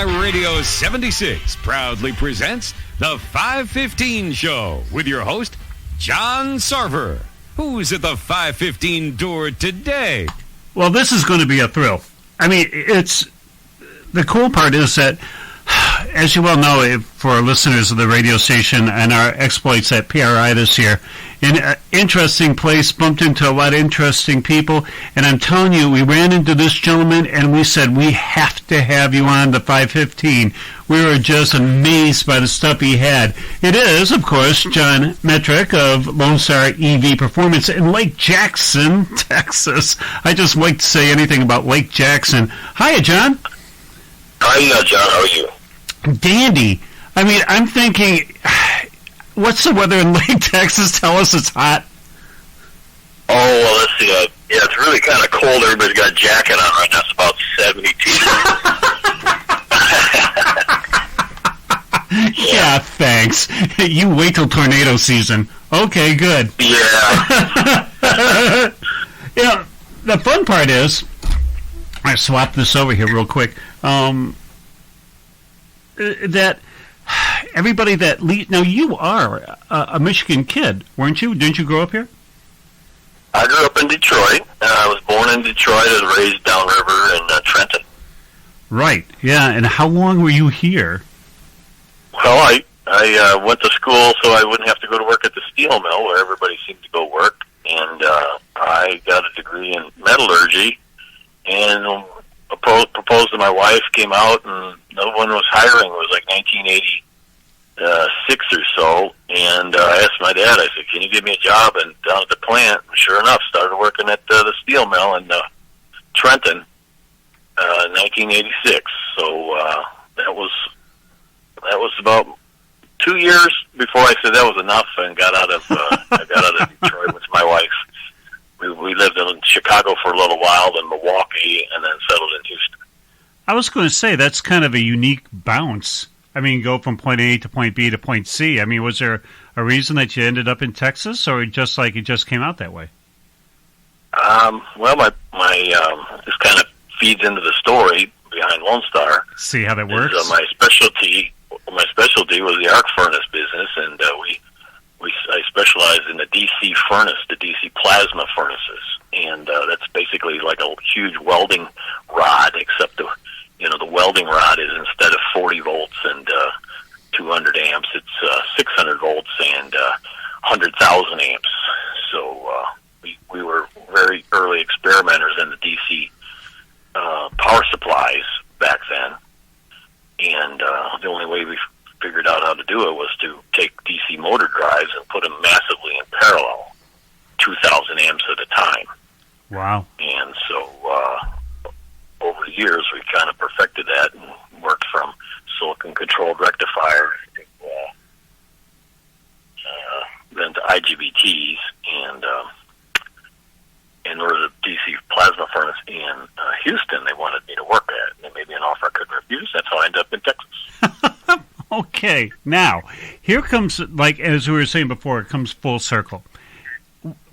iRADIO 76 proudly presents the 515 Show with your host, John Sarver. Who's at the 515 door today? Well, this is going to be a thrill. I mean, the cool part is that, as you well know, for our listeners of the radio station and our exploits at PRI this year, an interesting place, bumped into a lot of interesting people, and I'm telling you, we ran into this gentleman and we said, we have to have you on the 515. We were just amazed by the stuff he had. It is, of course, John Metrick of Lonestar EV Performance in Lake Jackson, Texas. I just like to say anything about Lake Jackson. Hiya, John. Hiya, John. How are you? Dandy. I mean, I'm thinking, what's the weather in Lake Texas? Tell us it's hot. Oh, well, let's see. Yeah, it's really kind of cold. Everybody's got a jacket on right now. It's about 72. Yeah, thanks. You wait till tornado season. Okay, good. Yeah. Yeah, the fun part is, I swap this over here real quick, that everybody that now you are a Michigan kid, weren't you? Didn't you grow up here? I grew up in Detroit. I was born in Detroit and raised downriver in Trenton. Right, yeah, and how long were you here? Well, I went to school so I wouldn't have to go to work at the steel mill where everybody seemed to go work, and I got a degree in metallurgy, and proposed to my wife, came out, and no one was hiring. It was like 1986 or so, and I asked my dad, I said, can you give me a job down at the plant? And sure enough, started working at the steel mill in Trenton in 1986. So that was about 2 years before I said that was enough and got out of Detroit with my wife. We lived in Chicago for a little while, then Milwaukee, and then settled in Houston. I was going to say, that's kind of a unique bounce. I mean, go from point A to point B to point C. I mean, was there a reason that you ended up in Texas, or just like it just came out that way? Well, my this kind of feeds into the story behind Lonestar. See how that works? My specialty was the arc furnace business, and I specialize in the DC furnace, the DC plasma furnaces, and that's basically like a huge welding rod, except the welding rod is, instead of 40 volts and 200 amps, it's 600 volts and 100,000 amps. So we were very early experimenters in the DC power supplies back then, and the only way we figured out how to do it was to take DC motor drives and put them massively in parallel, 2,000 amps at a time. Wow. And so over the years, we kind of perfected that and worked from silicon-controlled rectifier then to IGBTs, and in order to DC plasma furnace in Houston, they wanted me to work at it. They made me an offer I couldn't refuse. That's how I ended up in Texas. Okay, now, here comes, like as we were saying before, it comes full circle.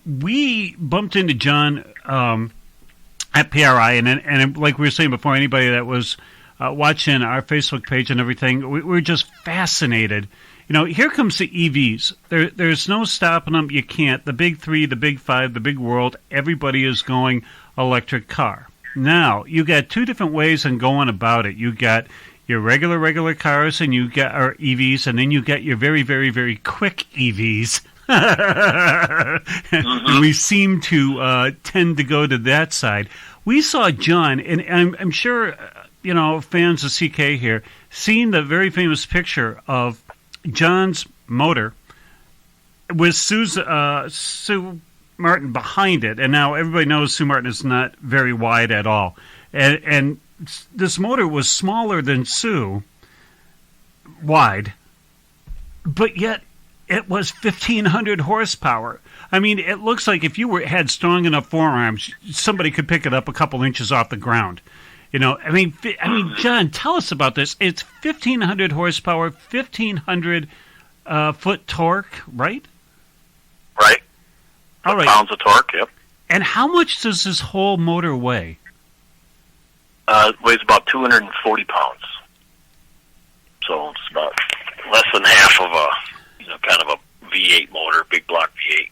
We bumped into John at PRI, and like we were saying before, anybody that was watching our Facebook page and everything, we were just fascinated. You know, here comes the EVs. There's no stopping them. You can't. The big three, the big five, the big world, everybody is going electric car. Now, you got two different ways of going about it. You got your regular cars, and you got our EVs, and then you got your very, very, very quick EVs. Mm-hmm. We seem to tend to go to that side. We saw John, and I'm sure fans of CK here, seen the very famous picture of John's motor with Sue Martin behind it, and now everybody knows Sue Martin is not very wide at all, and this motor was smaller than Sue, wide, but yet it was 1,500 horsepower. I mean, it looks like if you had strong enough forearms, somebody could pick it up a couple inches off the ground. You know, I mean, John, tell us about this. It's 1,500 horsepower, 1,500 foot torque, right? Right. All right. Pounds of torque, yep. And how much does this whole motor weigh? It weighs about 240 pounds. So it's about less than half of a, kind of a V8 motor, big block V8.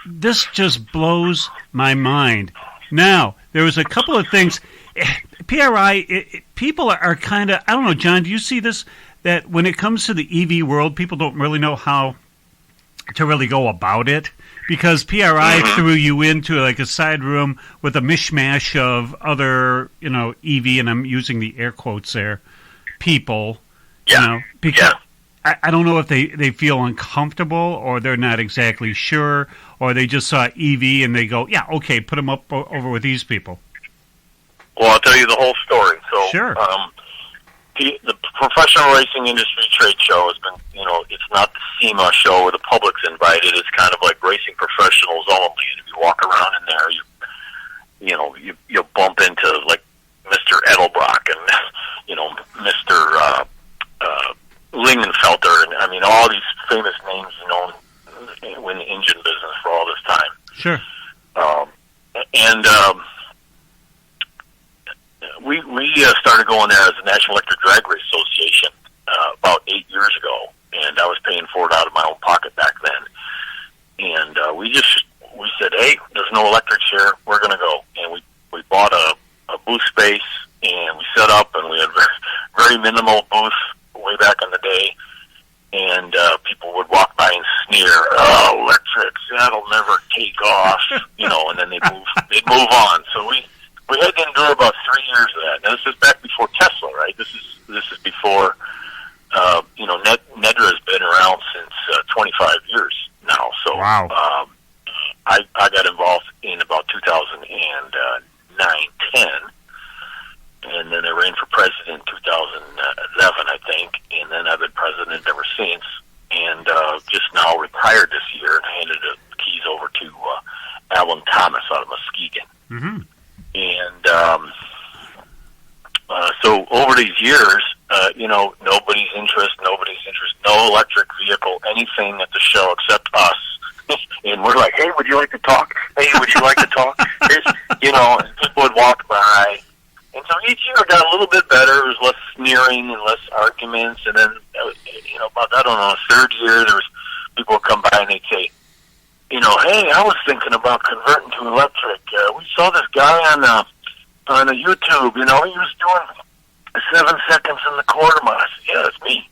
This just blows my mind. Now, there was a couple of things. PRI, people are kind of, I don't know, John, do you see this? That when it comes to the EV world, people don't really know how to really go about it, because PRI threw you into like a side room with a mishmash of other, EV, and I'm using the air quotes there, people, because I don't know if they feel uncomfortable or they're not exactly sure, or they just saw EV and they go, yeah, okay, put them up over with these people. Well, I'll tell you the whole story. So, sure. The professional racing industry trade show has been, it's not the SEMA show where the public's invited. It's kind of like racing professionals only. And if you walk around in there, you'll bump into like Mr. Edelbrock and, Mr. Lingenfelter, and I mean all these famous names, in the engine business for all this time. Sure. We started going there as the National Electric Drag Race Association about 8 years ago, and I was paying for it out of my own pocket back then. And we said, hey, there's no electrics here, we're going to go. And we bought a booth space, and we set up, and we had very minimal booth way back in the day. And people would walk by and sneer, "Oh, electrics, that'll never take off," and then they'd move on. So we had to endure about 3 years of that. Now, this is back before Tesla, right? This is before, NEDRA has been around since 25 years now. So wow. I got involved in about 2009, 10, and then I ran for president in 2011, I think, and then I've been president ever since, and just now retired this year and handed the keys over to Alan Thomas out of Muskegon. Mm-hmm. And so over these years, nobody's interest, no electric vehicle, anything at the show except us. And we're like, hey, would you like to talk? Hey, would you like to talk? And people would walk by. And so each year got a little bit better. There was less sneering and less arguments. And then, about, the third year, there was people would come by and they'd say, hey, I was thinking about converting to electric. We saw this guy on a YouTube. He was doing 7 seconds in the quarter mile. I said, yeah, that's me.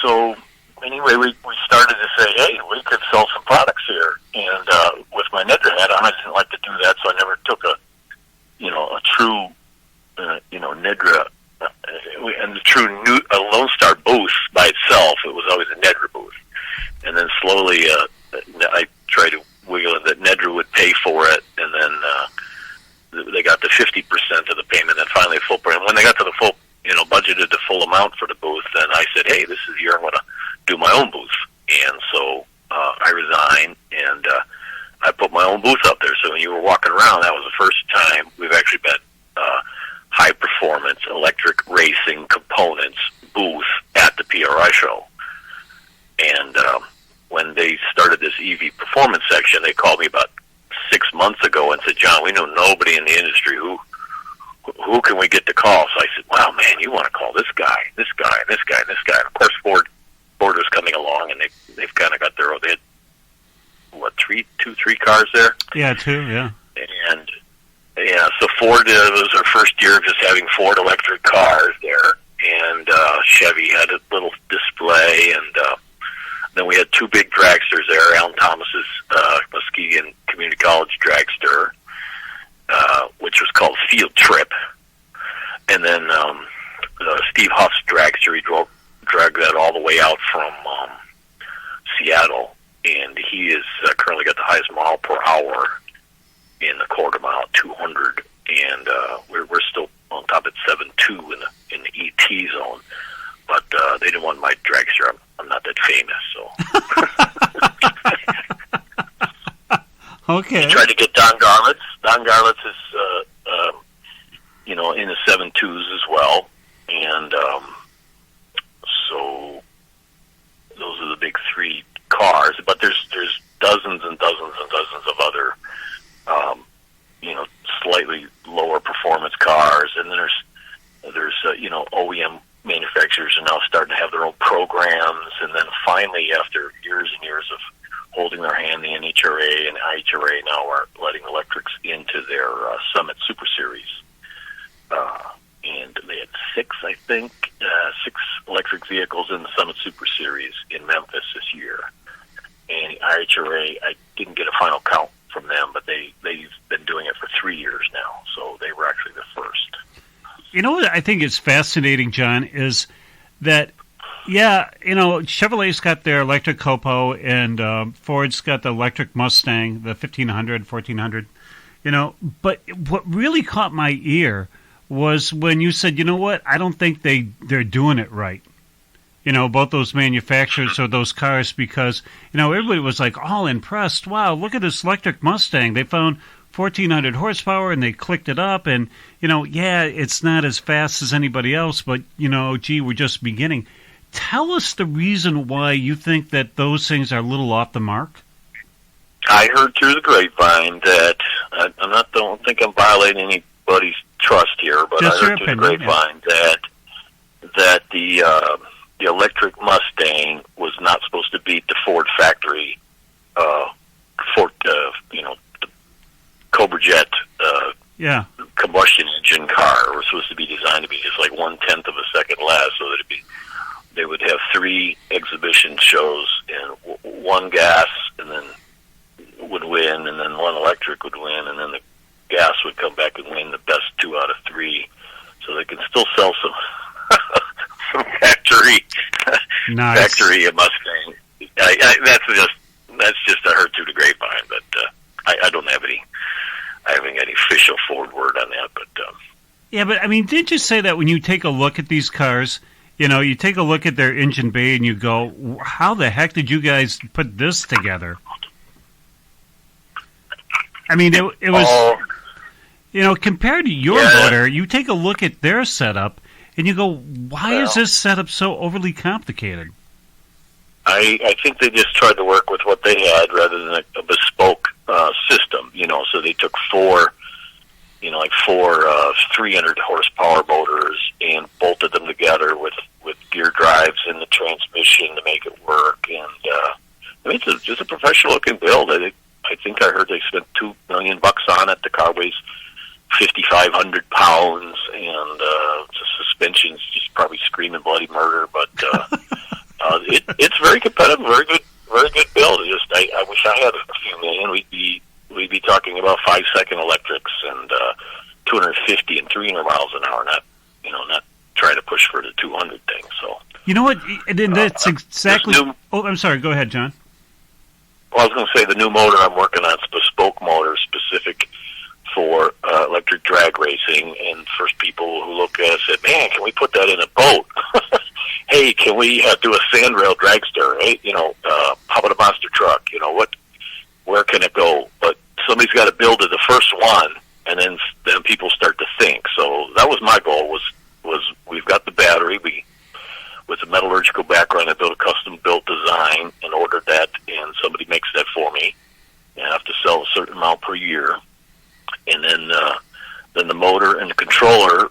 So anyway, we started to say, hey, we could sell some products here. And with my NEDRA hat on, I didn't like to do that, so I never took a true, NEDRA, and the true Lonestar booth by itself. It was always a NEDRA booth. And then slowly I tried to wiggle it that NEDRA would pay for it, and then they got to 50% of the payment, and finally full payment. When they got to the full, budgeted the full amount for the booth, then I said, hey, this is the year I'm going to do my own booth. And so I resigned, and I put my own booth up there. So when you were walking around, that was the first time we've actually been high-performance electric racing components booth at the PRI show. And when they started this EV performance section, they called me about 6 months ago and said, John, we know nobody in the industry. Who can we get to call? So I said, wow, man, you want to call this guy, this guy, and this guy, and this guy. And of course, Ford was coming along, and they've kind of got their own. They had, three cars there? Yeah, 2, yeah. And yeah, so Ford was our first year of just having Ford electric cars there, and Chevy had a little display, and then we had 2 big dragsters there, Alan Thomas's Muskegon Community College dragster, which was called Field Trip, and then Steve Huff's dragster. He dragged that all the way out from Seattle, and he is currently got the highest mile per hour in the quarter mile, 200, and we're still on top at 7.2 in the ET zone, but they didn't want my dragster. I'm not that famous, so. Okay. We tried to get Don Garlits. Don Garlits is, in the 7.2s as well, and so those are the big 3 cars. But there's dozens and dozens and dozens of other, slightly lower performance manufacturers are now starting to have their own programs, and then finally, after years and years of holding their hand, the NHRA and IHRA now are letting electrics into their Summit Super Series. And they had six electric vehicles in the Summit Super Series in Memphis this year. And the IHRA, I didn't get a final count from them, but they've been doing it for 3 years now, so they were actually the first. You know what I think is fascinating, John, is that, Chevrolet's got their electric Colo, and Ford's got the electric Mustang, the 1500, 1400, but what really caught my ear was when you said, you know what, I don't think they're doing it right. Both those manufacturers or those cars, because, everybody was like all impressed. Wow, look at this electric Mustang. They found 1,400 horsepower and they clicked it up. And, it's not as fast as anybody else, but, we're just beginning. Tell us the reason why you think that those things are a little off the mark. I heard through the grapevine that, don't think I'm violating anybody's trust here, but just I heard through the grapevine that the electric Mustang was not supposed to beat the Ford factory, the Cobra jet combustion engine car. It was supposed to be designed to be just like 1/10 of a second less, so that they would have 3 exhibition shows, and one gas, and then would win, and then one electric would win, and then the gas would come back and win the best 2 out of 3, so they can still sell some factory Mustang. That's just I heard through the grapevine, but I don't have any. I haven't got any official Ford word on that, but but I mean, did you say that when you take a look at these cars, you take a look at their engine bay and you go, how the heck did you guys put this together? I mean, it was, compared to your motor, you take a look at their setup and you go, why is this setup so overly complicated? I think they just tried to work with what they had rather than a bespoke system, so they took four 300 horsepower motors and bolted them together with gear drives in the transmission to make it work. And it's just a professional looking build. I think I heard they spent $2 million on it. The car weighs 5,500 pounds, and the suspension's just probably screaming bloody murder. But it's very competitive, very good build. I wish I had a few million. We'd be talking about 5-second electrics and 250 and 300 miles an hour. Not trying to push for the 200 thing. So you know what? And that's exactly. I'm sorry. Go ahead, John. Well, I was going to say the new motor I'm working on is a bespoke motor specific for electric drag racing, and first people who look at it said, man, can we put that in a boat? Hey, can we do a sandrail dragster? Hey, how about a monster truck? Where can it go? But somebody's got to build it, the first one, and then people start to think. So that was my goal, was we've got the battery. With a metallurgical background, I built a custom-built design and ordered that, and somebody makes that for me. And I have to sell a certain amount per year. And then the motor and the controller,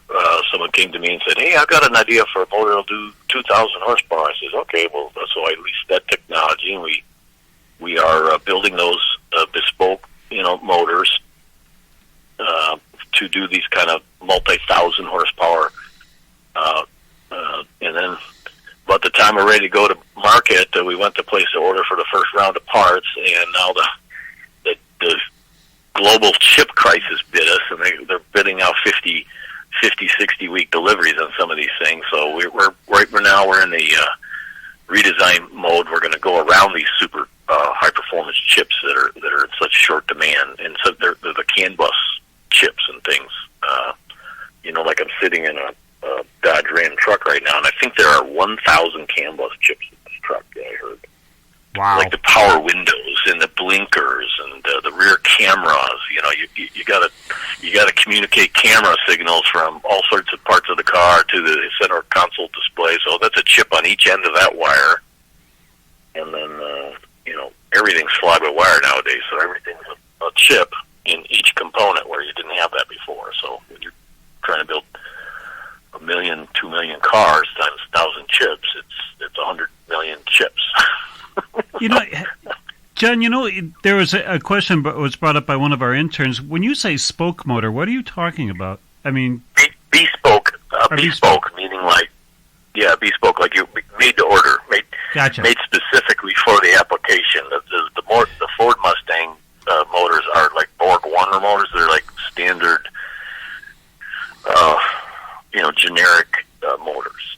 someone came to me and said, hey, I've got an idea for a motor that'll do 2,000 horsepower. I said, okay, well, so I leased that technology, and we are building those bespoke, motors to do these kind of multi-thousand horsepower. And then about the time we're ready to go to market, we went to place the order for the first round of parts, and now the global chip crisis bit us, and they're bidding out 50, 60-week deliveries on some of these things. So we're in the redesign mode. We're going to go around these super high performance chips that are in such short demand, and so they're the CAN bus chips and things. Like I'm sitting in a Dodge Ram truck right now, and I think there are 1,000 CAN bus chips in this truck that I heard. Wow! Like the power windows and the blinkers and the rear cameras. You gotta communicate camera signals from all sorts of parts of the car to the center console display. So that's a chip on each end of that wire, and then everything's fly-by-wire nowadays. So everything's a chip in each component, where you didn't have that before. So when you're trying to build 1 million, 2 million cars times 100,000 chips. It's 100 million chips. John, there was a question that was brought up by one of our interns. When you say spoke motor, what are you talking about? I mean, bespoke. Bespoke, meaning bespoke, like you made to order, gotcha. Made specifically for the application. The Ford Mustang motors are like Borg Wonder motors. They're like standard, generic motors.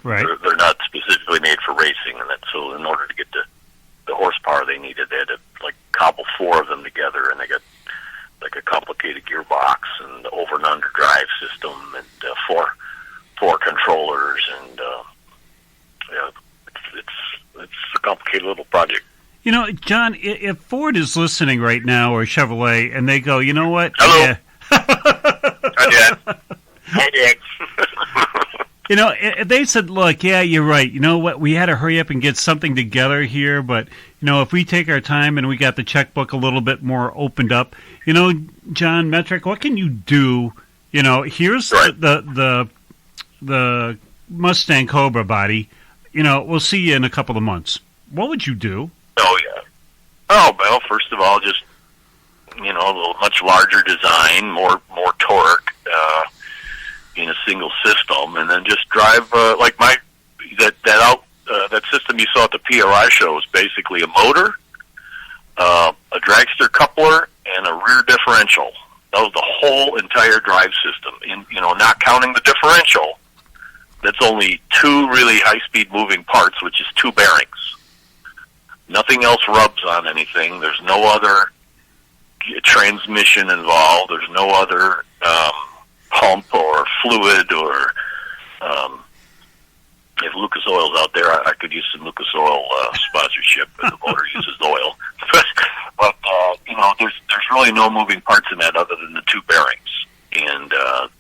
Right. They're not specifically made for racing, and so in order to get the horsepower they needed, they had to cobble 4 of them together, and they got a complicated gearbox and over and under drive system and 4 controllers, and it's a complicated little project. John, if Ford is listening right now, or Chevrolet, and they go, you know what? Hello. Yeah. Hi, Dad. If they said, look, yeah, you're right. You know what? We had to hurry up and get something together here, but, if we take our time and we got the checkbook a little bit more opened up, John Metric, what can you do? Here's right. the Mustang Cobra body. We'll see you in a couple of months. What would you do? Oh, yeah. Oh, well, first of all, just, a little much larger design, more torque, in a single system, and then just drive that system you saw at the PRI show is basically a motor, a dragster coupler, and a rear differential. That was the whole entire drive system. Not counting the differential, that's only 2 really high-speed moving parts, which is 2 bearings. Nothing else rubs on anything. There's no other transmission involved. There's no other pump or fluid or if Lucas Oil's out there, I could use some Lucas Oil sponsorship. The motor uses oil, but there's really no moving parts in that other than the 2 bearings, and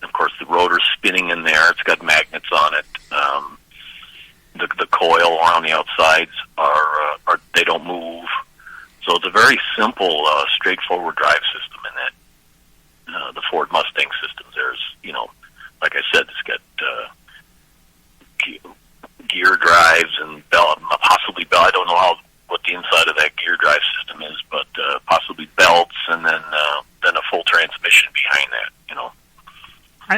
of course the rotor's spinning in there. It's got magnets on it. The coil around the outsides are they don't move, so it's a very simple, straightforward drive system in that. The Ford Mustang systems, there's, like I said, it's got gear drives and possibly belt. I don't know what the inside of that gear drive system is, but possibly belts, and then a full transmission behind that.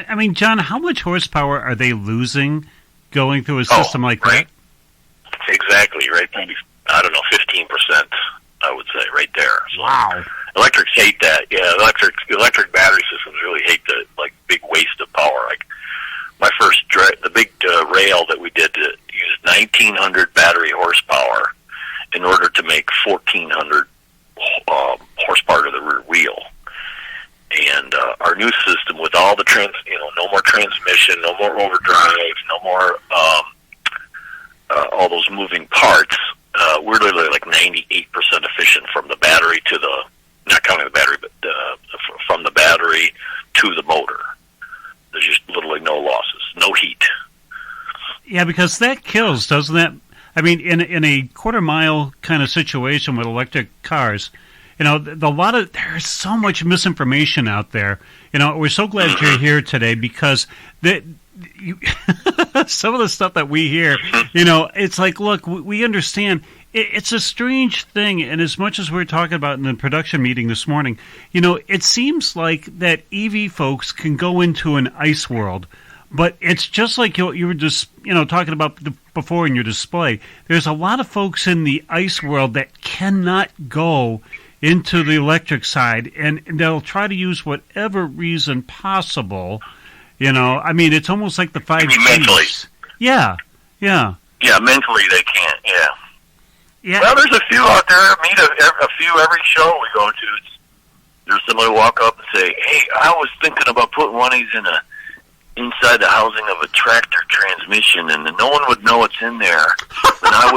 I mean, John, how much horsepower are they losing going through a system like right. that? Exactly, right? Maybe, 15%, I would say, right there. So, wow. Electrics hate that. Yeah, electric battery systems really hate the big waste of power. Like my first the big rail that we did used 1,900 battery horsepower in order to make 1,400 horsepower to the rear wheel. And our new system with all the no more transmission, no more overdrive, no more all those moving parts. We're literally 98% efficient from the battery to not counting the battery, but from the battery to the motor. There's just literally no losses, no heat. Yeah, because that kills, doesn't that? I mean, in a quarter-mile kind of situation with electric cars, there's so much misinformation out there. We're so glad you're here today because some of the stuff that we hear, it's like, look, we understand. It's a strange thing, and as much as we're talking about in the production meeting this morning, it seems like that EV folks can go into an ICE world, but it's just like you were just talking about before in your display. There's a lot of folks in the ICE world that cannot go into the electric side, and they'll try to use whatever reason possible. I mean, it's almost like the 5 mentally. Yeah. Yeah, mentally they can't. Yeah. Yeah. Well, there's a few out there. I meet a few every show we go to. There's somebody walk up and say, "Hey, I was thinking about putting one of these inside the housing of a tractor transmission, and no one would know it's in there. And I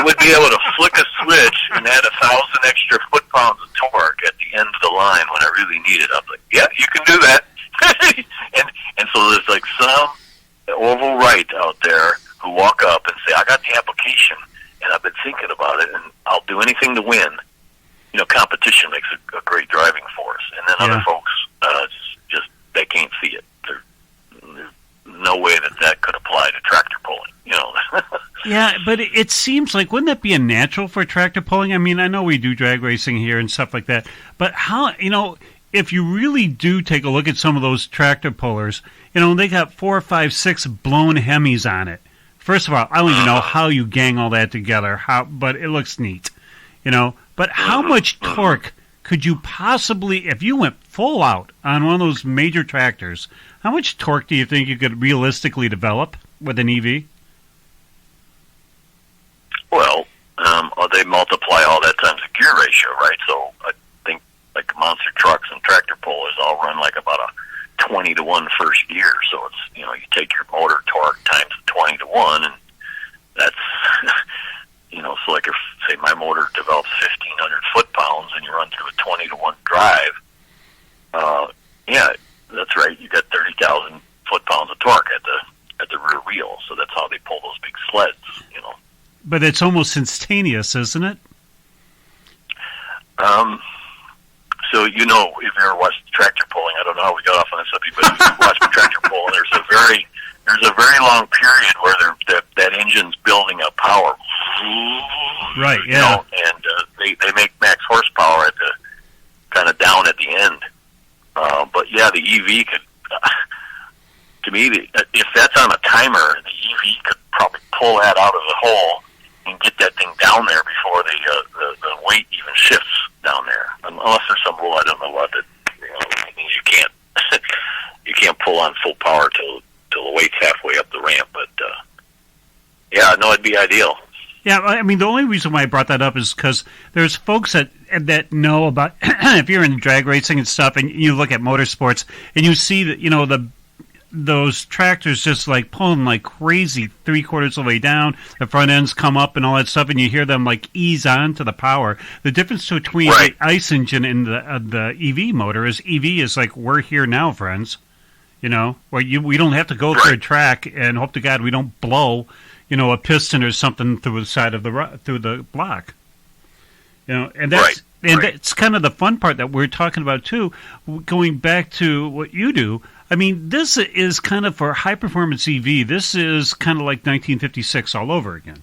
would be able to flick a switch and add 1,000 extra foot-pounds of torque at the end of the line when I really need it." I'm like, "Yeah, you can do that." and so there's some oval right out there who walk up and say, "I got the application, and I've been thinking about it, and I'll do anything to win." Competition makes a great driving force, and then other folks just they can't see it. Yeah, but it seems like, wouldn't that be a natural for tractor pulling? I mean, I know we do drag racing here and stuff like that, but how, if you really do take a look at some of those tractor pullers, they got 4, 5, 6 blown Hemis on it. First of all, I don't even know how you gang all that together, but it looks neat, But how much torque could you possibly, if you went full out on one of those major tractors, how much torque do you think you could realistically develop with an EV? Well, they multiply all that times the gear ratio, right? So I think like monster trucks and tractor pullers all run like about a 20-to-1 first gear. So it's, you take your motor torque times 20-to-1, and that's, so like if, say, my motor develops 1,500 foot-pounds and you run through a 20-to-1 drive, yeah, that's right. You got 30,000 foot-pounds of torque at the rear wheel. So that's how they pull those big sleds, But it's almost instantaneous, isn't it? So if you ever watched tractor pulling, I don't know how we got off on this subject, but if you watch tractor pulling, there's a very long period where that engine's building up power. Right. Yeah. And they make max horsepower at the kind of down at the end. But yeah, the EV could. To me, if that's on a timer, the EV could probably pull that out of the hole and get that thing down there before the weight even shifts down there. Unless there's some rule I don't know what that means you can't pull on full power till the weight's halfway up the ramp. But yeah, no, it'd be ideal. Yeah, I mean, the only reason why I brought that up is because there's folks that know about if you're in drag racing and stuff, and you look at motorsports and you see that those tractors just like pulling like crazy 3/4 of the way down, the front ends come up and all that stuff, and you hear them like ease on to the power. The difference between the ICE engine and the EV motor is EV is like, we're here now, friends. Where we don't have to go through a track and hope to God we don't blow, a piston or something through the side of through the block. And that's that's kind of the fun part that we're talking about too. Going back to what you do, I mean, this is kind of for high-performance EV. This is kind of like 1956 all over again.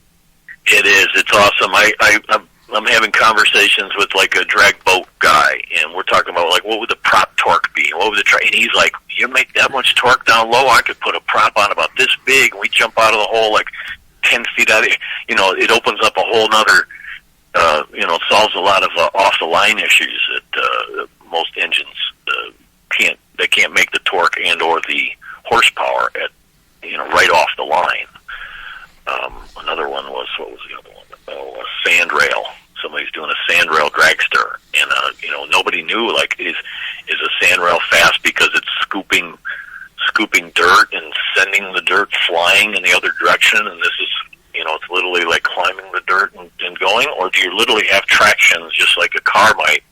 It is. It's awesome. I'm having conversations with like a drag boat guy, and we're talking about like what would the prop torque be? What would and he's like, you make that much torque down low, I could put a prop on about this big, and we jump out of the hole like 10 feet out of it. It opens up a whole nother, solves a lot of off-the-line issues that most engines can't. They can't make the torque and or the horsepower at right off the line. Another one was, what was the other one? A sand rail. Somebody's doing a sand rail dragster, and nobody knew like is a sand rail fast because it's scooping dirt and sending the dirt flying in the other direction, and this is it's literally like climbing the dirt and going, or do you literally have tractions just like a car might,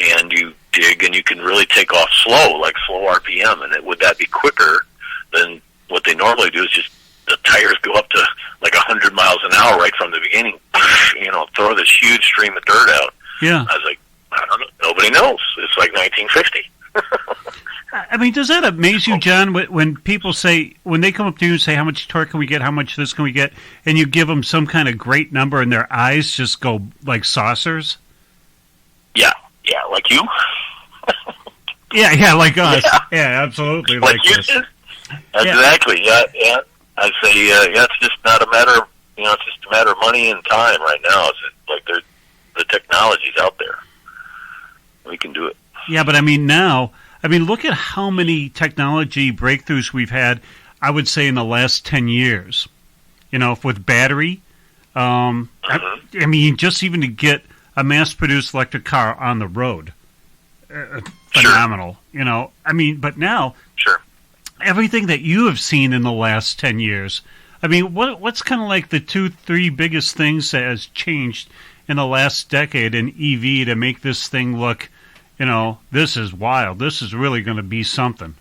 and you dig and you can really take off slow, like slow RPM, and would that be quicker than what they normally do is just the tires go up to like 100 miles an hour right from the beginning, throw this huge stream of dirt out. Yeah. I was like, I don't know. Nobody knows. It's like 1950. I mean, does that amaze you, John, when people say, when they come up to you and say, how much torque can we get, how much this can we get, and you give them some kind of great number and their eyes just go like saucers? Yeah, like you? yeah, like us. Yeah, absolutely. Like you us. did? Exactly, yeah. I say, it's just not a matter of, it's just a matter of money and time right now. It's like the technology's out there. We can do it. Yeah, but I mean look at how many technology breakthroughs we've had, I would say, in the last 10 years. With battery. I mean, just even to get a mass-produced electric car on the road. Phenomenal. Sure. I mean, but now, everything that you have seen in the last 10 years, I mean, what's kind of like the 2-3 biggest things that has changed in the last decade in EV to make this thing look, this is wild. This is really going to be something.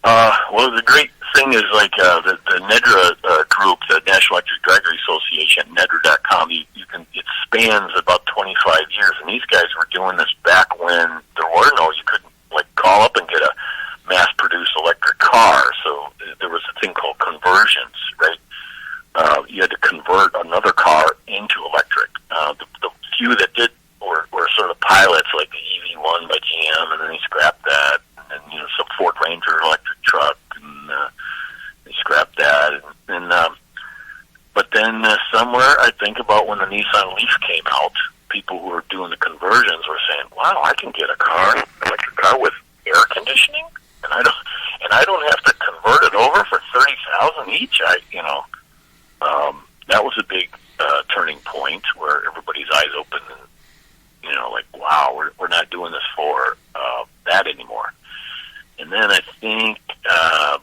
Well, the great thing is like the NEDRA group, the National Electric Dragger Association, NEDRA.com. It spans about 25 years, and these guys were doing this back when there were you couldn't like call up and get a mass-produced electric car. So there was a thing called conversions, right? Dragster electric truck, and they scrapped that. But then somewhere, I think about when the Nissan Leaf came out, people who were doing the conversions were saying, "Wow, I can get an electric car with air conditioning, and I don't have to convert it over for $30,000 each." That was a big turning point where everybody's eyes opened, and like, wow, we're not doing this for that anymore. And then I think the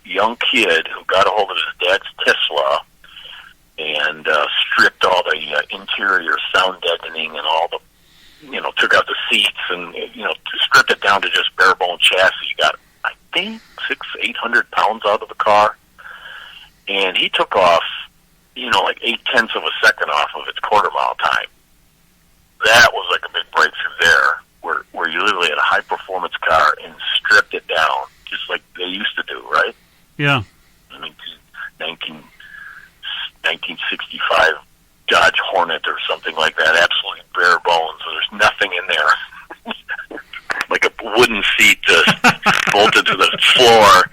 young kid who got a hold of his dad's Tesla and stripped all the interior sound deadening and all the, took out the seats and, stripped it down to just bare bone chassis. You got, I think, 600-800 pounds out of the car. And he took off, like 0.8 of a second off of its quarter mile time. That was like a big breakthrough there, where you literally had a high performance car and stripped it down, just like they used to do, right? Yeah. I mean, 1965 Dodge Hornet or something like that, absolutely bare bones. So there's nothing in there. Like a wooden seat bolted to the floor,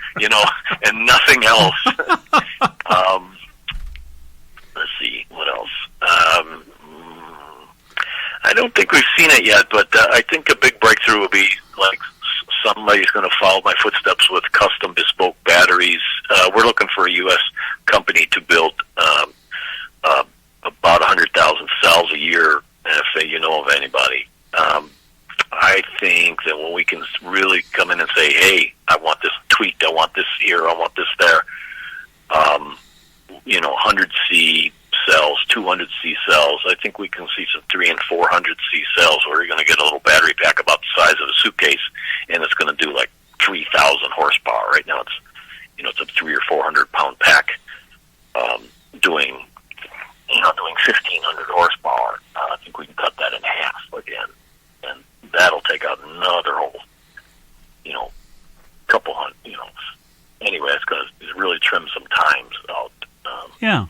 and nothing else. Let's see, what else? I don't think we've seen it yet, but I think a big breakthrough will be like somebody's going to follow my footsteps with custom bespoke batteries. We're looking for a U.S. company to build about 100,000 cells a year, if you know of anybody. I think that when we can really come in and say, hey, I want this tweaked, I want this here, I want this there, 100C cells, 200C cells, I think we can see some 300 and 400C cells where you're going to get a little battery pack about the size of a suitcase, and it's going to do like 3,000 horsepower. Right now it's, it's a 300 or 400 pound pack, doing 1,500 horsepower. I think we can cut that in half again, and that'll take out another whole, couple hundred, anyway, it's going to really trim some times out. Yeah.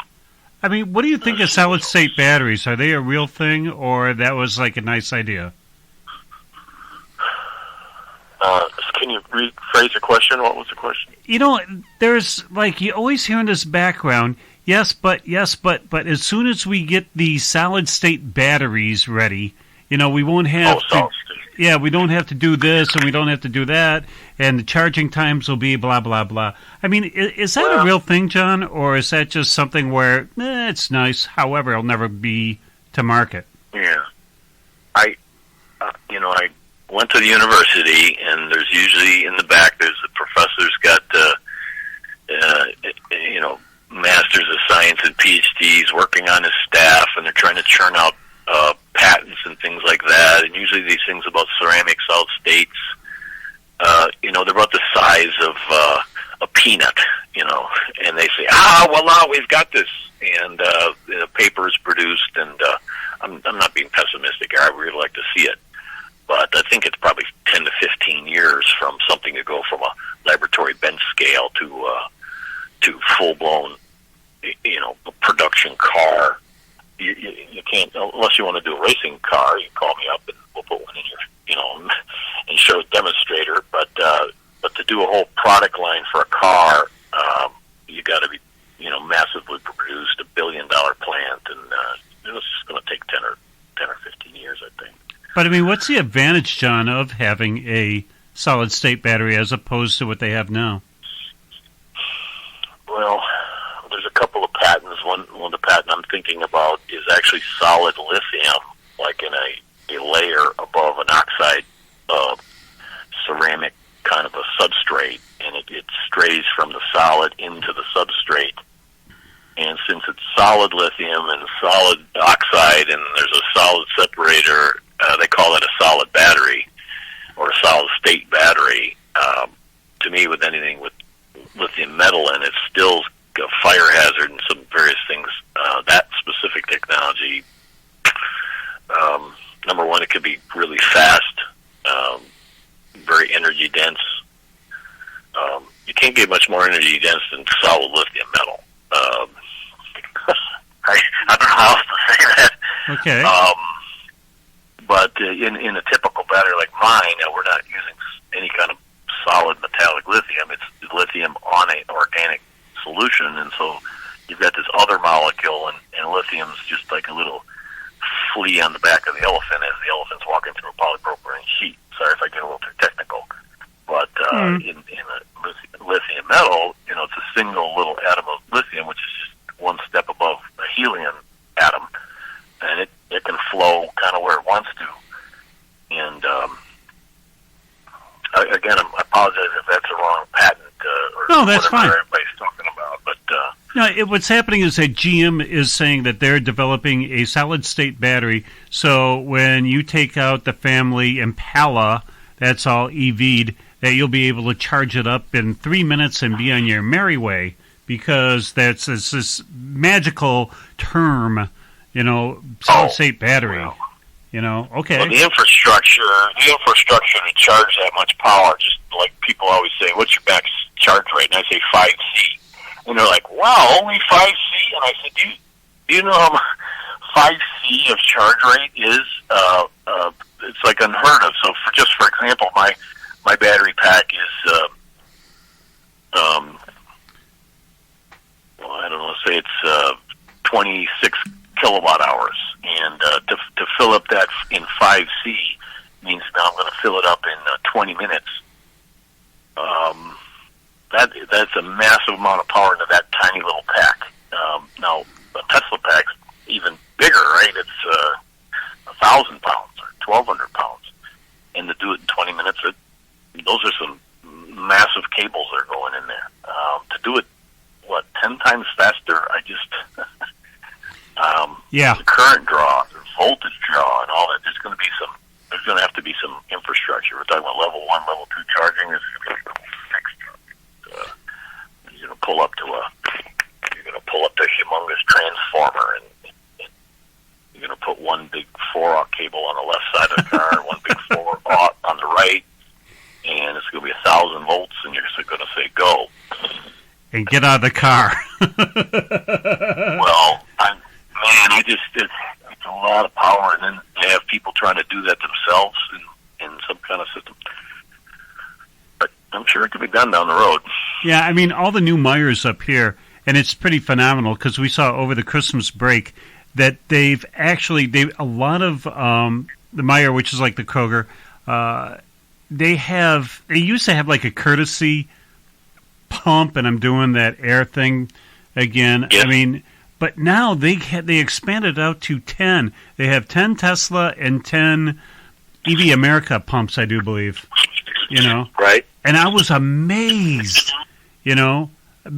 I mean, what do you think of solid-state batteries? Are they a real thing, or that was like a nice idea? Can you rephrase the question? What was the question? There's, like, you always hear in this background, yes, but as soon as we get the solid-state batteries ready, we won't have we don't have to do this and we don't have to do that, and the charging times will be blah, blah, blah. I mean, is that a real thing, John, or is that just something where, it's nice, however, it'll never be to market? Yeah. I went to the university, and there's usually in the back, there's the professor's got, masters of science and PhDs working on his staff, and they're trying to churn out patents and things like that. And usually these things about ceramic solid states, they're about the size of a peanut, and they say, voila, we've got this. And the paper is produced, and I'm not being pessimistic here. I really like to see it. But I think it's probably 10 to 15 years from something to go from a laboratory bench scale to full-blown, production car. You can't, unless you want to do a racing car, you call me up and we'll put one in your, and show a demonstrator. But to do a whole product line for a car, you got to be, massively produced, $1 billion plant, and it's going to take 10 or 15 years, I think. But I mean, what's the advantage, John, of having a solid-state battery as opposed to what they have now? Well, there's a couple of patents. One of the patent I'm thinking about is actually solid lithium, like in a layer above an oxide ceramic kind of a substrate, and it strays from the solid into the substrate. And since it's solid lithium and solid oxide, and there's a solid separator, they call it a solid battery or a solid state battery. To me, with anything with lithium metal in it, still a fire hazard and some various things. That specific technology, number one, it could be really fast, very energy dense. You can't get much more energy dense than solid lithium metal. I don't know how else to say that. Okay. But in a typical battery like mine, we're not using any kind of motion, and so you've got this other molecule, and lithium's just like a little flea on the back of the elephant as the elephant's walking through a polypropylene sheet. Sorry if I get a little too technical. But in a lithium metal, you know, it's a single little atom of lithium, which is just one step above the helium atom, and it can flow kind of where it wants to. And again, I apologize if that's a wrong patent or no, that's fine. Everybody's talking about, but no, what's happening is that GM is saying that they're developing a solid-state battery. So when you take out the family Impala, that's all EV'd, that you'll be able to charge it up in 3 minutes and be on your merry way, because it's this magical term, you know, solid-state battery. Well, you know, okay. Well, the infrastructure to charge that much power, just like people always say, what's your max charge rate? And I say 5C. And they're like, wow, only 5C? And I said, do you know how 5C of charge rate is? It's like unheard of. So for example, my battery pack is, well, I don't know, say it's 26 kilowatt hours. And to fill up that in 5C means now I'm going to fill it up in 20 minutes. That's a massive amount of power into that tiny little pack. Now, a Tesla pack's even bigger, right? It's 1,000 pounds or 1,200 pounds. And to do it in 20 minutes, those are some massive cables that are going in there. To do it, 10 times faster, I just... the current draw, the voltage draw, and all that, there's going to have to be some infrastructure. We're talking about level 1, level 2 charging. There's going to be level 6. You're going to pull up to a humongous transformer, and you're going to put one big 4-aught cable on the left side of the car, and one big 4-aught on the right, and it's going to be 1,000 volts, and you're just going to say go. And get out of the car. Well, it's a lot of power, and then they have people trying to do that themselves in some kind of system. But I'm sure it could be done down the road. Yeah, I mean, all the new Meijers up here, and it's pretty phenomenal because we saw over the Christmas break that a lot of the Meijer, which is like the Kroger, they used to have like a courtesy pump, and I'm doing that air thing again. Yes. I mean, but now they expanded out to 10. They have 10 Tesla and 10 EV America pumps, I do believe. You know, right? And I was amazed. You know,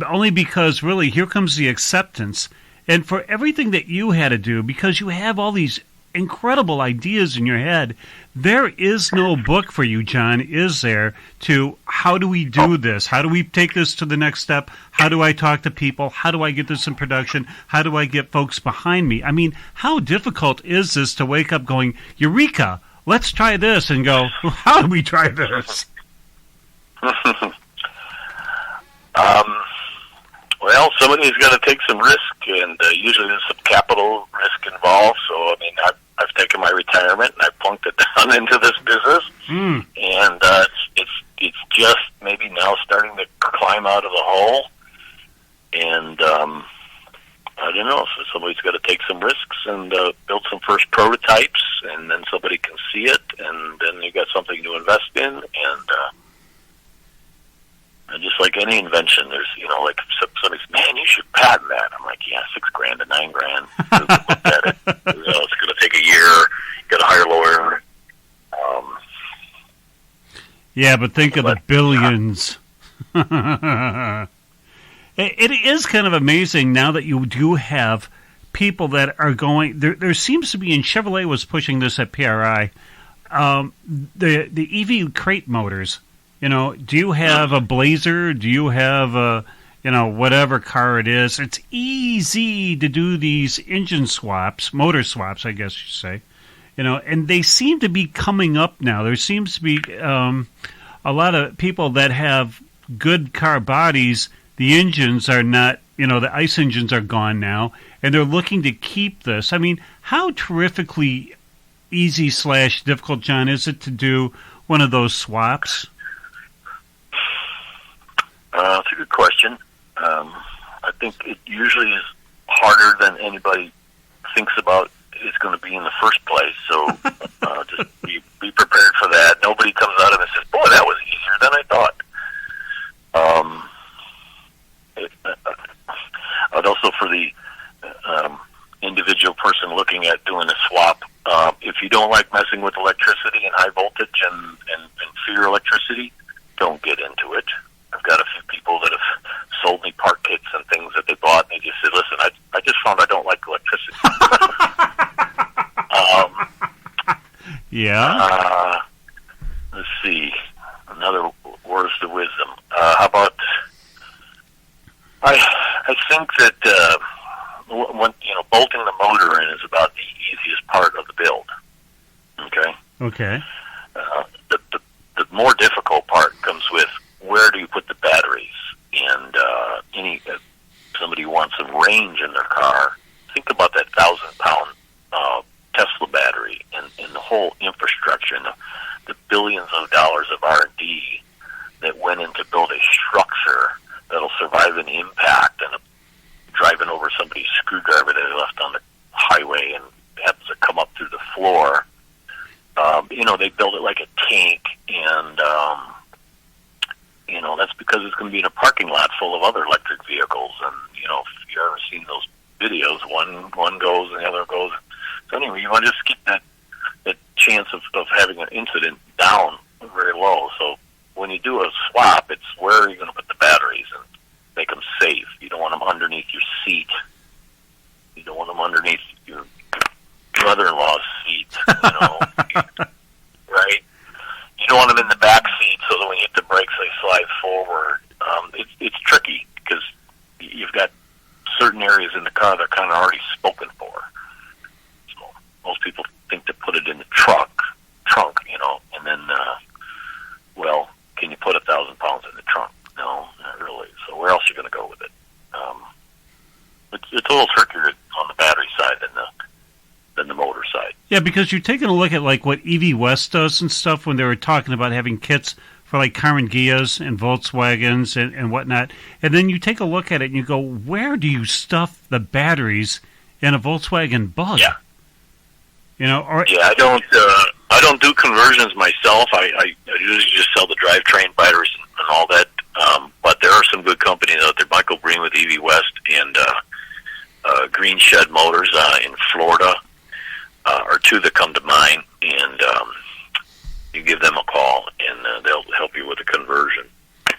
only because really here comes the acceptance, and for everything that you had to do, because you have all these incredible ideas in your head. There is no book for you, John, is there, to how do we do this? How do we take this to the next step? How do I talk to people? How do I get this in production? How do I get folks behind me? I mean, how difficult is this to wake up going, Eureka, let's try this, and go, how do we try this? Well, somebody's got to take some risk, and usually there's some capital risk involved. So, I mean, I've taken my retirement and I plunked it down into this business, and it's just maybe now starting to climb out of the hole. And I don't know, so somebody's got to take some risks and build some first prototypes, and then somebody can see it, and then you got something to invest in, and just like any invention, there's, you know, like somebody says, man, you should patent that. I'm like, yeah, $6,000 to $9,000. Look at it. You know, it's going to take a year. You got to hire a lawyer. Yeah, but think of the billions. It is kind of amazing now that you do have people that are going. There seems to be, and Chevrolet was pushing this at PRI, the EV crate motors. You know, do you have a Blazer? Do you have a, you know, whatever car it is? It's easy to do these engine swaps, motor swaps, I guess you should say. You know, and they seem to be coming up now. There seems to be a lot of people that have good car bodies. The engines are not, you know, the ICE engines are gone now, and they're looking to keep this. I mean, how terrifically easy / difficult, John, is it to do one of those swaps? That's a good question. I think it usually is harder than anybody thinks about it's going to be in the first place. So just be prepared for that. Nobody comes out of it and says, "Boy, that was easier than I thought." I'd also, for the individual person looking at doing a swap, if you don't like messing with electricity and high voltage and fear electricity, don't get into it. I've got a few people that have sold me part kits and things that they bought, and they just said, "Listen, I just found I don't like electricity." Yeah. Let's see. Another words of wisdom. How about? I think that when bolting the motor in is about the easiest part of the build. Okay. Okay. The more difficult part comes with where do you put the batteries, and if somebody wants some range in their car, think about that 1,000-pound Tesla battery and the whole infrastructure and the billions of dollars of R&D that went in to build a structure that'll survive an impact and driving over somebody's screwdriver that they left on the highway and happens to come up through the floor. They build it like a tank, and that's because it's going to be in a parking lot full of other electric vehicles. And if you've ever seen those videos, one goes and the other goes. So anyway, you want to just keep that chance of having an incident down very low. So when you do a swap, it's where are you going to put the batteries and make them safe. You don't want them underneath your seat. You don't want them underneath your brother-in-law's seat, right? You don't want them in the back seat so that when you hit the brakes, they slide forward. It's tricky because you've got certain areas in the car that are kind of already spoken for. So most people think to put it in the trunk, and then, can you put 1,000 pounds in the trunk? No, not really. So where else are you going to go with it? It's a little trickier on the battery side than the motor side. Yeah, because you're taking a look at like what EV West does and stuff when they were talking about having kits for like Car and Gias and Volkswagens and whatnot, and then you take a look at it and you go, where do you stuff the batteries in a Volkswagen Bug? Yeah. I don't do conversions myself. I usually just sell the drivetrain batteries and all that. But there are some good companies out there. Michael Breen with EV West and Green Shed Motors in Florida are two that come to mind. And you give them a call, and they'll help you with a conversion.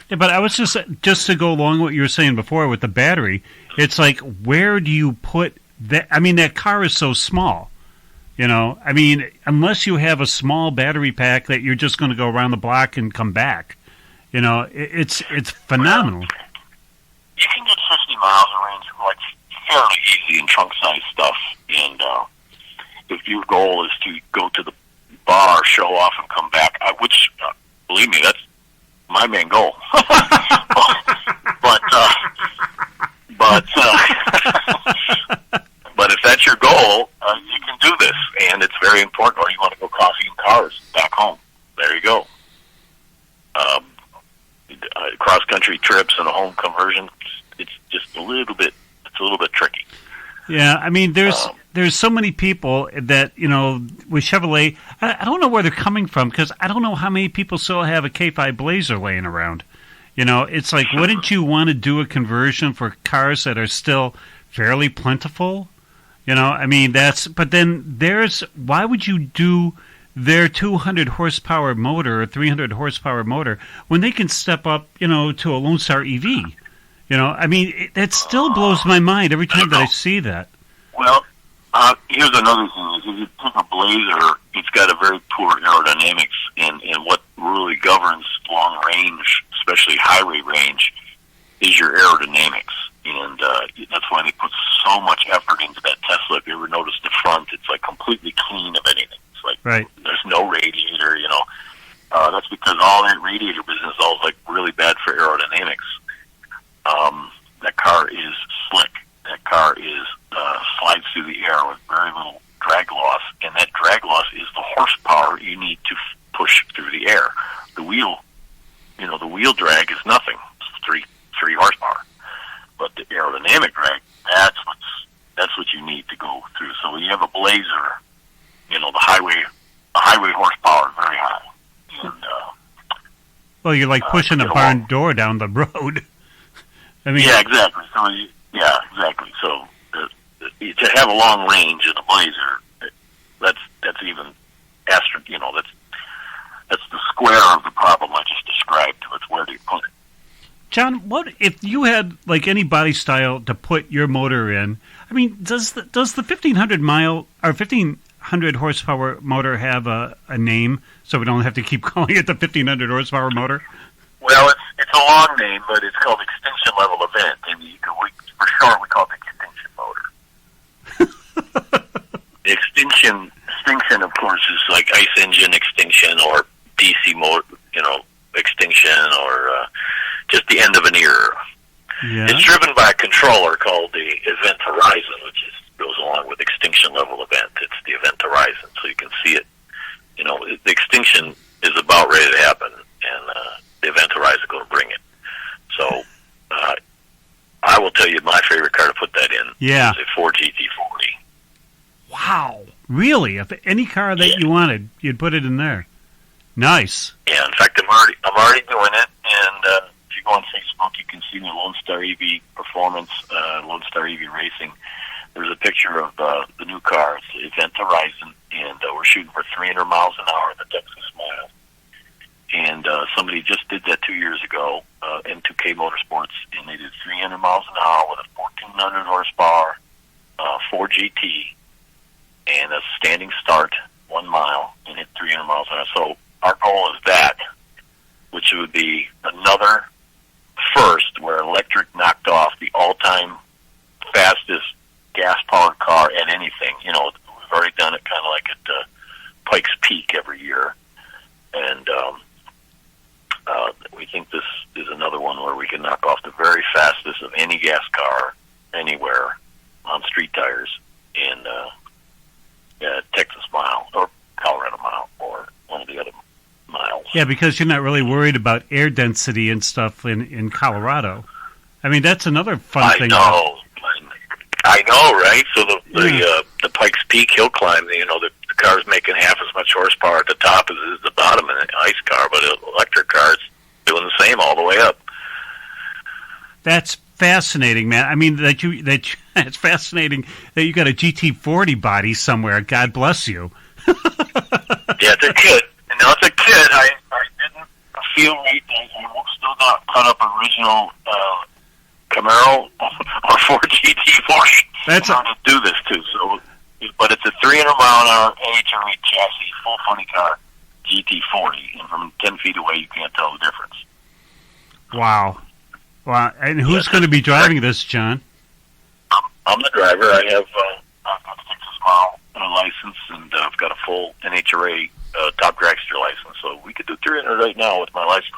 Yeah, but I was just to go along with what you were saying before with the battery. It's like, where do you put that? I mean, that car is so small. Unless you have a small battery pack that you're just going to go around the block and come back, it's phenomenal. Well, you can get 50 miles of range like fairly easy in trunk size stuff, and if your goal is to go to the bar, show off, and come back, which believe me, that's my main goal. But if that's your goal, you can do this, and it's very important. Or you want to go coffee and cars back home. There you go. Cross-country trips and a home conversion, it's just a little bit tricky. Yeah, there's so many people that, with Chevrolet, I don't know where they're coming from, because I don't know how many people still have a K5 Blazer laying around. It's like, wouldn't you want to do a conversion for cars that are still fairly plentiful? But then why would you do their 200 horsepower motor or 300 horsepower motor when they can step up, to a Lonestar EV? That still blows my mind every time that I see that. Well, here's another thing: is if you pick a Blazer, it's got a very poor aerodynamics, and what really governs long range, especially highway range, is your aerodynamics. And that's why they put so much effort into that Tesla. If you ever notice the front, it's like completely clean of anything. It's like There's no radiator, That's because all that radiator business is like really bad for aerodynamics. That car is slick. That car slides through the air with very little drag loss, and that drag loss is the horsepower you need to push through the air. The wheel drag is nothing. It's three horsepower. But the aerodynamic drag, that's what you need to go through. So when you have a Blazer, the highway horsepower is very high. And, well, you're like pushing a barn door down the road. I mean, yeah, exactly. So exactly. So to have a long range in a Blazer, that's even that's the square of the problem I just described. It's where do you put it? John, what if you had like any body style to put your motor in? I mean, does the 1500 horsepower motor have a name, so we don't have to keep calling it the 1500 horsepower motor? Well, it's a long name, but it's called extinction level event, and for short we call it the extinction motor. The extinction, of course, is like ice engine extinction or DC motor, extinction, or just the end of an era. Yeah. It's driven by a controller called the event horizon, which goes along with extinction level event. It's the event horizon, so you can see it. The extinction is about ready to happen, and the event horizon is going to bring it. So I will tell you my favorite car to put that in is a Ford GT40. Wow. Really? If any car that you wanted, you'd put it in there. Nice. Yeah, in fact, I'm already doing it, and if you go on Facebook, you can see the Lonestar EV Performance, Lonestar EV Racing. There's a picture of the new car. It's the Event Horizon, and we're shooting for 300 miles an hour in the Texas Mile. And somebody just did that 2 years ago, M2K Motorsports, and they did 300 miles an hour with a 1,400 horsepower Ford GT, and a standing start, 1 mile, and hit 300 miles an hour. So our goal is that, which would be another first where electric knocked off the all-time fastest gas-powered car at anything. We've already done it kind of like at Pikes Peak every year. And we think this is another one where we can knock off the very fastest of any gas car anywhere on street tires in Texas Mile or Colorado Mile or one of the other miles. Yeah, because you're not really worried about air density and stuff in Colorado. I mean, that's another fun thing. I know, right? So the Pikes Peak hill climb, the car's making half as much horsepower at the top as the bottom in an ice car, but an electric car is doing the same all the way up. That's fascinating, man. I mean, it's fascinating that you got a GT40 body somewhere. God bless you. Yeah, it's a kid. It's a kid. I didn't feel right. I still got cut up original Camaro or Ford GT40. That's to do this too. So, but it's a 300-mile-an-hour NHRA chassis, full funny car, GT40, and from 10 feet away you can't tell the difference. Wow. And who's going to be driving this, John? I'm the driver. I have a 6-mile license, and I've got a full NHRA top dragster license. So we could do 300 right now with my licenses.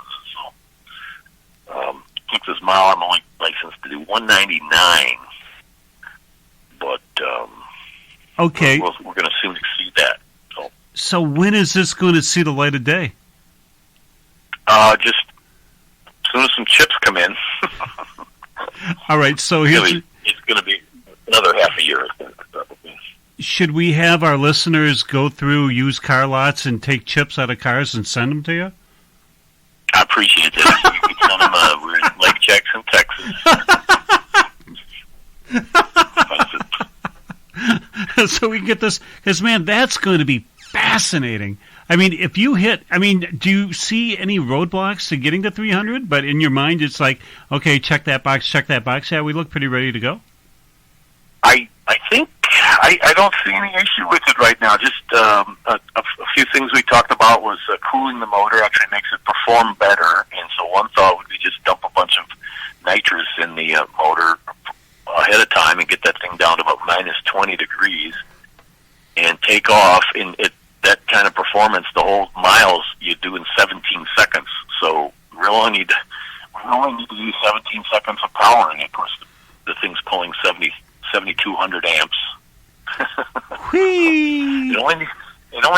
So 6 mile, I'm only licensed to do 199. But okay, we're going to soon exceed that. So when is this going to see the light of day? Just as soon as some chips come in. All right, so it's going to be another half a year. Should we have our listeners go through used car lots and take chips out of cars and send them to you? I appreciate that. You can send them. We're in Lake Jackson, Texas. So we can get this, because, man, that's going to be fascinating. I mean, do you see any roadblocks to getting to 300? But in your mind, it's like, okay, check that box. Yeah, we look pretty ready to go. I think I don't see any issue with it right now. Just a few things we talked about was cooling the motor actually makes it perform better. And so one thought would be just dump a bunch of nitrous in the motor ahead of time and get that thing down to about minus 20 degrees and take off. And that kind of performance, the whole miles you do in 17 seconds. So we only need to use 17 seconds of power, and of course the thing's pulling 7,200 amps. Whee! It only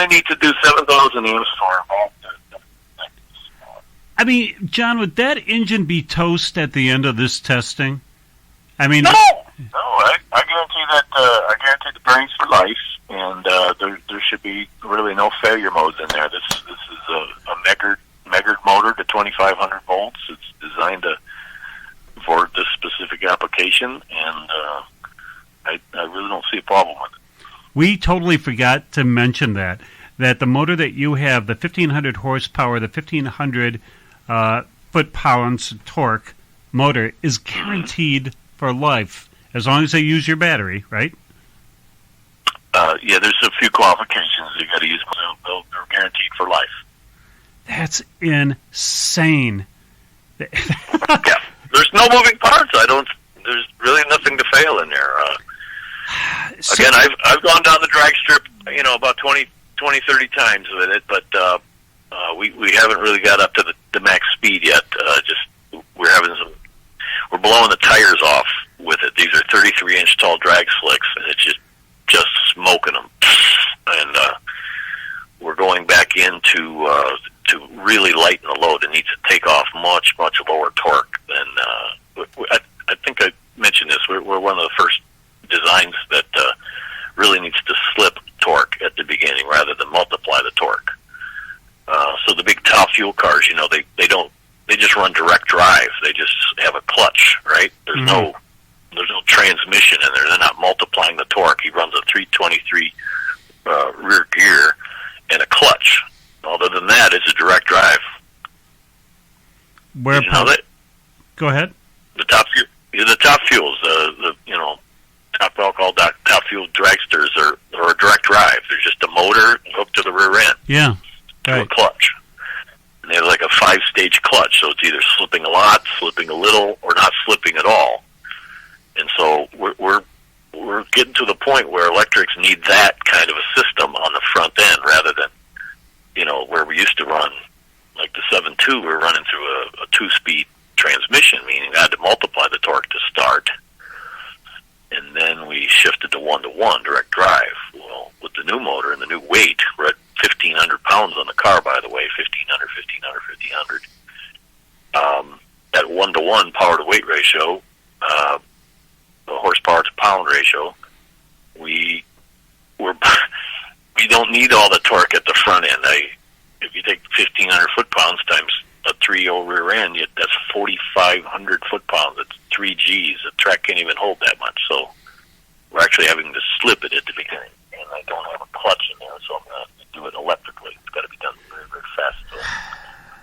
need to do 7,000 amps for all. I mean, John, would that engine be toast at the end of this testing? I mean, no, I guarantee that. I guarantee the bearings for life, and there should be really no failure modes in there. This is a Meijers motor to 2,500 volts. It's designed for this specific application, and I really don't see a problem with it. We totally forgot to mention that the motor that you have, the 1,500 horsepower, the 1,500 foot-pounds torque motor, is guaranteed for life as long as they use your battery, right? Yeah, there's a few qualifications you got to use, but they're guaranteed for life. That's insane. Yeah, there's no moving parts. There's really nothing to fail in there. Again, I've gone down the drag strip, about 20, 30 times with it, but we haven't really got up to the max speed yet. We're blowing the tires off with it. These are 33-inch tall drag slicks, and it's just smoking them. And we're going back in to really lighten the load. It needs to take off much lower torque than. I think I mentioned this. We're one of the first designs that really needs to slip torque at the beginning rather than multiply the torque. So the big top fuel cars, they just run direct drive. They just have a clutch, right? There's no transmission in there. They're not multiplying the torque. He runs a 323 rear gear and a clutch. Other than that, it's a direct drive. Where? You know that? Go ahead. The top fuels, the top alcohol top fuel dragsters are a direct drive. They're just a motor hooked to the rear end. Yeah. To a clutch. And they have like a 5-stage clutch, so it's either slipping a lot, slipping a little, or not slipping at all. And so we're getting to the point where electrics need that kind of a system on the front end rather than, where we used to run, like the 7.2, we were running through a 2-speed transmission, meaning I had to multiply the torque to start. And then we shifted to 1-to-1 direct drive. Well, with the new motor and the new weight, we're at 1,500 pounds on the car, by the way, 1,500. At 1-to-1 power to weight ratio, the horsepower to pound ratio, we don't need all the torque at the front end. If you take 1,500 foot-pounds times a 3.0 rear end, that's 4,500 foot-pounds. That's 3 Gs. The track can't even hold that much. So we're actually having to slip it at the beginning. And I don't have a clutch in there, so I'm going to do it electrically. It's got to be done very, very fast. So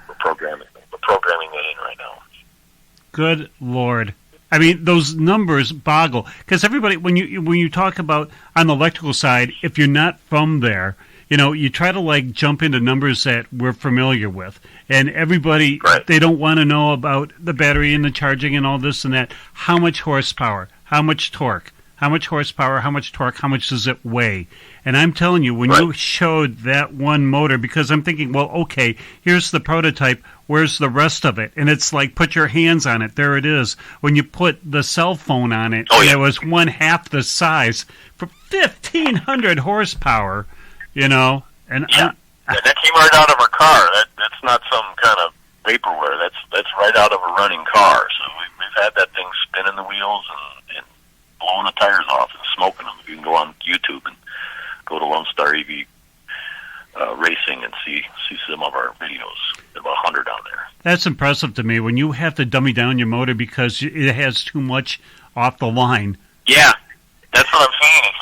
we're programming that in right now. Good Lord. I mean, those numbers boggle. Because everybody, when you talk about on the electrical side, if you're not from there, you try to jump into numbers that we're familiar with. And everybody, right, they don't want to know about the battery and the charging and all this and that. How much horsepower? How much torque? How much horsepower? How much torque? How much does it weigh? And I'm telling you, when you showed that one motor, because I'm thinking, well, okay, here's the prototype. Where's the rest of it? And it's like, put your hands on it. There it is. When you put the cell phone on it, and it was 1/2 the size for 1,500 horsepower, And that came right out of our car. That's not some kind of vaporware. That's right out of a running car. So we've had that thing spinning the wheels and blowing the tires off and smoking them. You can go on YouTube and go to Lonestar EV Racing and see some of our videos. There's about 100 on there. That's impressive to me when you have to dummy down your motor because it has too much off the line. Yeah, that's what I'm saying. It's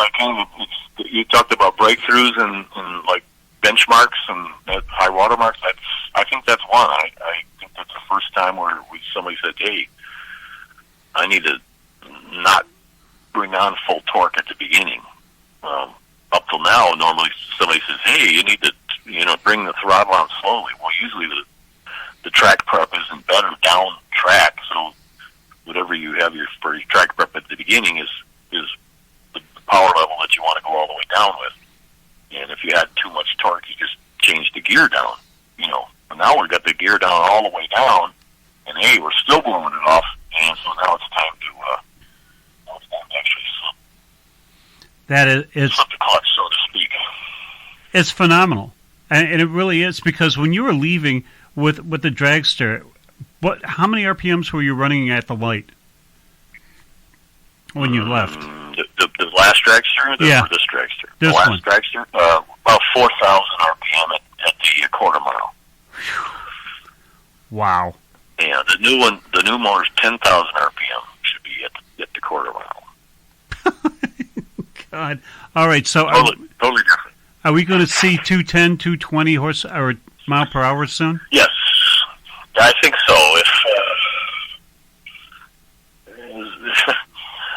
like you talked about breakthroughs and like benchmarks and high water marks. I think that's one. I think that's the first time where somebody said, "Hey, I need to not bring on full torque at the beginning." Up till now, normally somebody says, "Hey, you need to bring the throttle on slowly." Well, usually the track prep isn't better down track, so whatever you have for your track prep at the beginning is the power level that you want to go all the way down with. And if you had too much torque, you just change the gear down. But now we've got the gear down all the way down, and hey, we're still blowing it off, and so now it's time to actually slip the clutch, so to speak. It's phenomenal, and it really is, because when you were leaving with the Dragster, how many RPMs were you running at the light? when you left? The last dragster, or this dragster? The last dragster, about 4,000 RPM at the quarter mile. Wow. Yeah, the new motor's 10,000 RPM should be at the quarter mile. God. All right, so totally different. Are we going to see 210, 220 horse or mile per hour soon? Yes, I think so.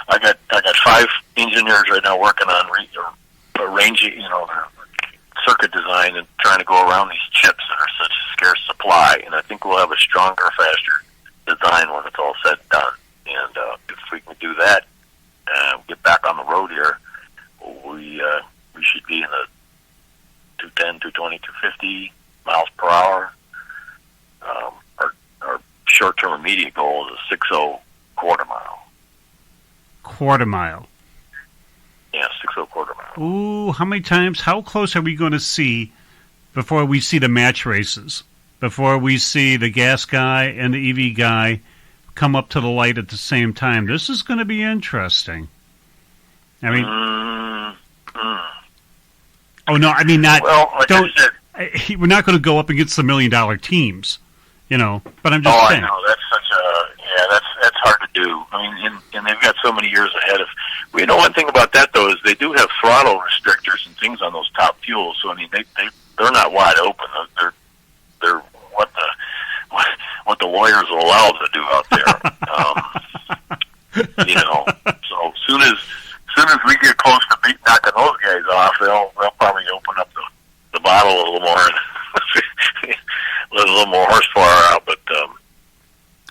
I got 5 engineers right now working on arranging, their circuit design and trying to go around these chips that are such a scarce supply. And I think we'll have a stronger, faster design when it's all said and done. And if we can do that, get back on the road here, we should be in the 210, 220, 250 miles per hour. Our short-term immediate goal is a 60 quarter mile. Quarter mile. Yeah, 60 quarter mile. Ooh, how close are we going to see before we see the match races? Before we see the gas guy and the EV guy come up to the light at the same time? This is going to be interesting. I mean... Oh, no, I mean, not... Well, we're not going to go up against the $1 million teams, but I'm just saying. I know, that's that's hard to do. I mean, and they've got so many years ahead of... one thing about that, though, is they do have throttle restrictors and things on those top fuels, so, I mean, they're not wide open. They're what the lawyers will allow them to do out there. So as soon as we get close to knocking those guys off, they'll probably open up the bottle a little more and let a little more horsepower out. But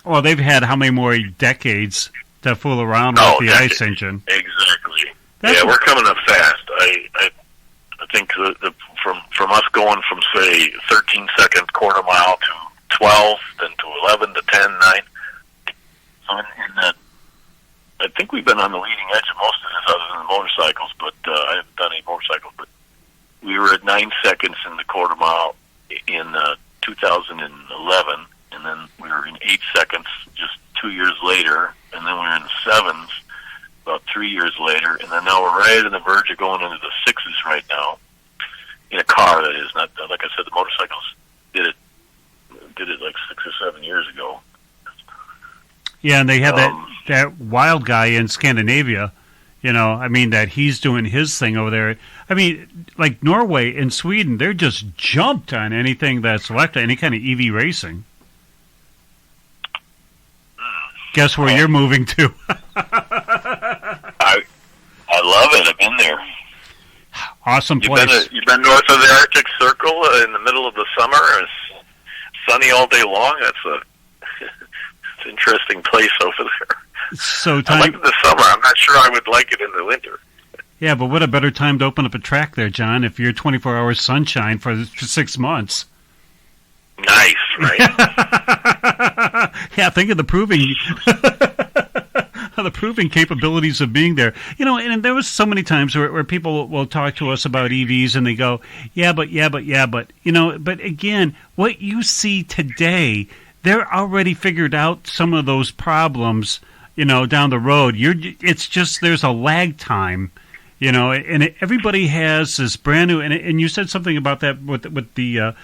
well, they've had how many more decades to fool around with the ICE engine? Exactly. We're coming up fast. I think from us going from say 13-second quarter mile to 12, then to 11 to 10, 9. So in that. I think we've been on the leading edge of most of this other than the motorcycles, but I haven't done any motorcycles. But we were at 9 seconds in the quarter mile in 2011, and then we were in 8 seconds just 2 years later, and then we were in the 7s about 3 years later, and then now we're right on the verge of going into the 6s right now, in a car that is. Not, like I said, the motorcycles did it like 6 or 7 years ago. Yeah, and they have that wild guy in Scandinavia, that he's doing his thing over there. I mean, like Norway and Sweden, they're just jumped on anything that's left, any kind of EV racing. Guess where you're moving to? I love it. I've been there. Awesome place. You've been north of the Arctic Circle in the middle of the summer. It's sunny all day long. That's an interesting place over there. So I like it in the summer. I'm not sure I would like it in the winter. Yeah, but what a better time to open up a track there, John, if you're 24 hours sunshine for 6 months. Nice, right? Yeah, think of the proving capabilities of being there. And there was so many times where people will talk to us about EVs and they go, but again, what you see today, they're already figured out some of those problems, down the road. It's just there's a lag time, and everybody has this brand new, and you said something about that with the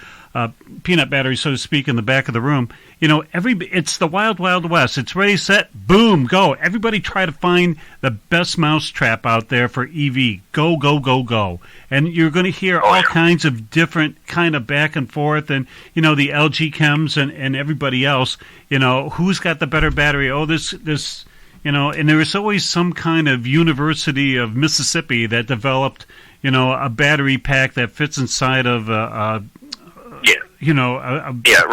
peanut battery, so to speak, in the back of the room. It's the wild, wild west. It's ready, set, boom, go. Everybody try to find the best mousetrap out there for EV. Go, go, go, go. And you're going to hear all kinds of different kind of back and forth, and the LG Chems and everybody else. Who's got the better battery? Oh, this. And there was always some kind of University of Mississippi that developed, a battery pack that fits inside of a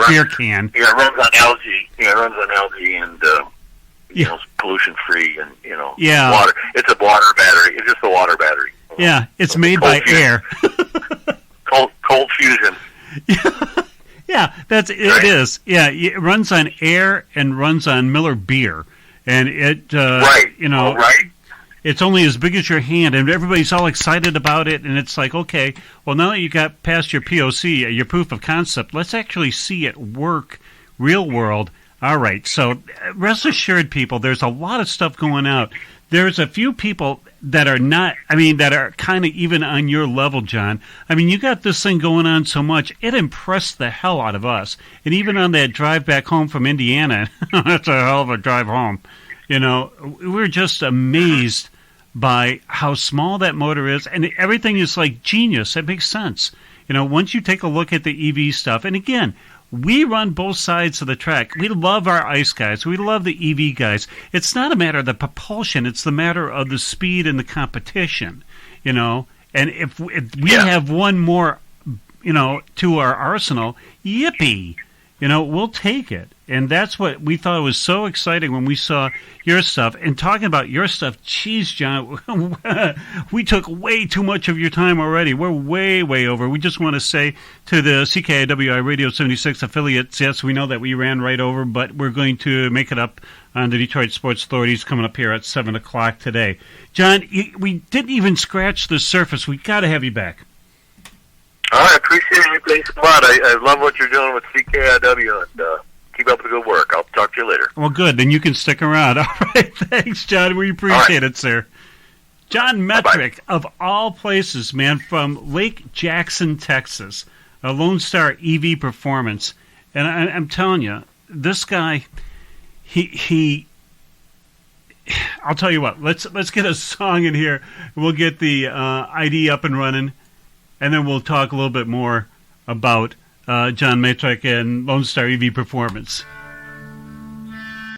beer can. Yeah, it runs on algae. Yeah, it runs on algae and it's pollution free and water. It's a water battery. It's just a water battery. Yeah, it's made by air. cold fusion. Yeah, that's it. Right. It is. Yeah, it runs on air and runs on Miller beer, and it right. It's only as big as your hand, and everybody's all excited about it, and it's like, okay, well, now that you got past your POC, your proof of concept, let's actually see it work real world All right, so rest assured, people, there's a lot of stuff going out. There's a few people that are not, that are kind of even on your level, John. You got this thing going on so much, it impressed the hell out of us. And even on that drive back home from Indiana, that's a hell of a drive home. We were just amazed by how small that motor is, and everything is like genius. It makes sense. Once you take a look at the EV stuff, and again, we run both sides of the track. We love our ICE guys. We love the EV guys. It's not a matter of the propulsion. It's the matter of the speed and the competition, And if we have one more, to our arsenal, yippee, we'll take it. And that's what we thought was so exciting when we saw your stuff. And talking about your stuff, geez, John, we took way too much of your time already. We're way, way over. We just want to say to the CKiW iRADIO 76 affiliates, yes, we know that we ran right over, but we're going to make it up on the Detroit Sports Authorities coming up here at 7 o'clock today. John, we didn't even scratch the surface. We got to have you back. All right, I appreciate you. Thanks a lot. I love what you're doing with CKiW, and keep up the good work. I'll talk to you later. Well, good. Then you can stick around. All right. Thanks, John. We appreciate it, sir. John Metrick, of all places, man, from Lake Jackson, Texas, a Lonestar EV Performance. And I'm telling you, this guy, he I'll tell you what. Let's get a song in here. We'll get the ID up and running, and then we'll talk a little bit more about John Metrick and Lonestar EV Performance.